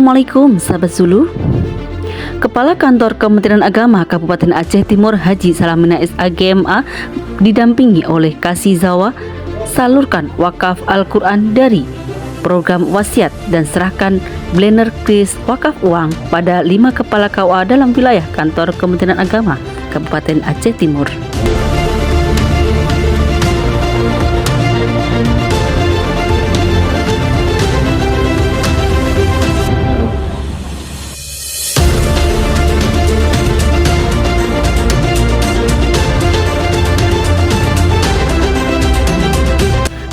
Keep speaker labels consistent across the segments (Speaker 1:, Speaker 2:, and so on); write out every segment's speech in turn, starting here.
Speaker 1: Assalamualaikum sahabat Zulu. Kepala Kantor Kementerian Agama Kabupaten Aceh Timur Haji Salamina SAGMA didampingi oleh Kasih Zawa salurkan wakaf Al-Quran dari program wasiat dan serahkan blender kris wakaf uang pada 5 kepala KUA dalam wilayah Kantor Kementerian Agama Kabupaten Aceh Timur.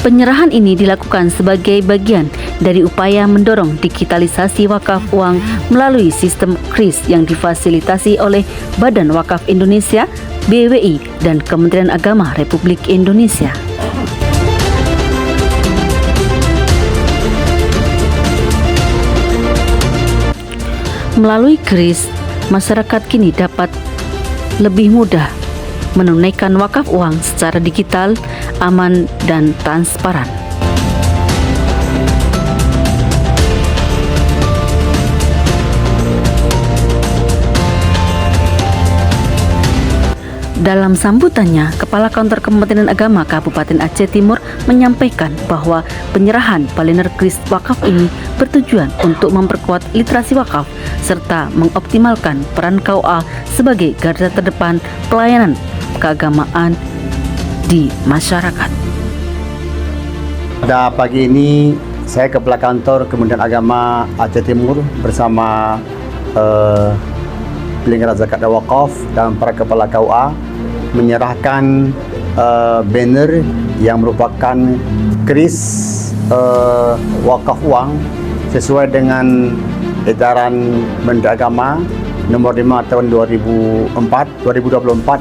Speaker 1: Penyerahan ini dilakukan sebagai bagian dari upaya mendorong digitalisasi wakaf uang melalui sistem kris yang difasilitasi oleh Badan Wakaf Indonesia, BWI, dan Kementerian Agama Republik Indonesia. Melalui kris, masyarakat kini dapat lebih mudah menunaikan wakaf uang secara digital, aman, dan transparan. Dalam sambutannya, Kepala Kantor Kementerian Agama Kabupaten Aceh Timur menyampaikan bahwa penyerahan blender kris wakaf ini bertujuan untuk memperkuat literasi wakaf serta mengoptimalkan peran KUA sebagai garda terdepan pelayanan keagamaan di masyarakat.
Speaker 2: Pada pagi ini, saya Kepala Kantor Kementerian Agama Aceh Timur bersama penyelenggara zakat dan wakaf dan para kepala KUA menyerahkan banner yang merupakan kris wakaf uang sesuai dengan edaran Menteri Agama nomor 5 tahun 2024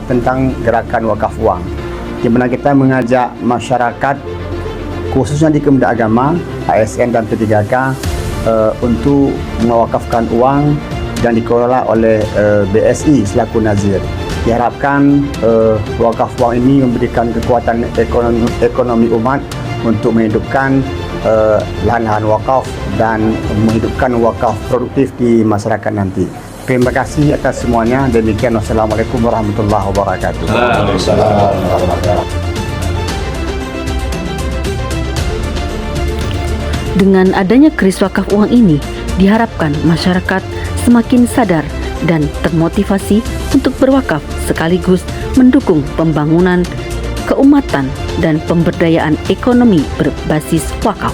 Speaker 2: tentang gerakan wakaf uang, di mana kita mengajak masyarakat khususnya di Kementerian Agama, ASN dan P3K untuk mewakafkan uang yang dikelola oleh BSI selaku nazir. Diharapkan wakaf uang ini memberikan kekuatan ekonomi umat untuk menghidupkan lahan-lahan wakaf dan menghidupkan wakaf produktif di masyarakat nanti. Terima kasih atas semuanya. Demikian, wassalamualaikum warahmatullahi wabarakatuh.
Speaker 1: Dengan adanya kris wakaf uang ini, diharapkan masyarakat semakin sadar dan termotivasi untuk berwakaf sekaligus mendukung pembangunan keumatan dan pemberdayaan ekonomi berbasis wakaf.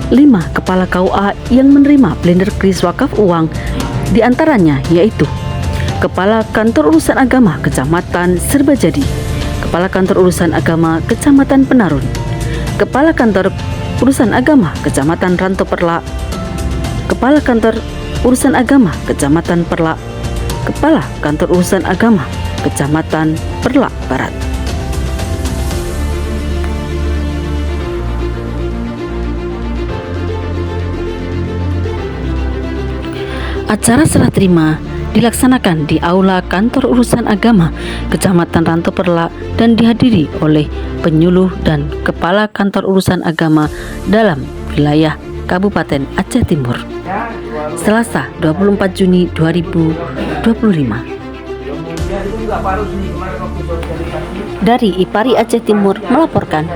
Speaker 1: Lima kepala KUA yang menerima blender kris wakaf uang diantaranya yaitu Kepala Kantor Urusan Agama Kecamatan Serbajadi, Kepala Kantor Urusan Agama Kecamatan Penarun, Kepala Kantor Urusan Agama Kecamatan Ranto Perlak, Kepala Kantor Urusan Agama Kecamatan Perlak, Kepala Kantor Urusan Agama Kecamatan Perlak Barat. Acara serah terima dilaksanakan di Aula Kantor Urusan Agama Kecamatan Ranto Perlak dan dihadiri oleh penyuluh dan Kepala Kantor Urusan Agama dalam wilayah Kabupaten Aceh Timur. Selasa 24 Juni 2025. Dari IPARI Aceh Timur melaporkan.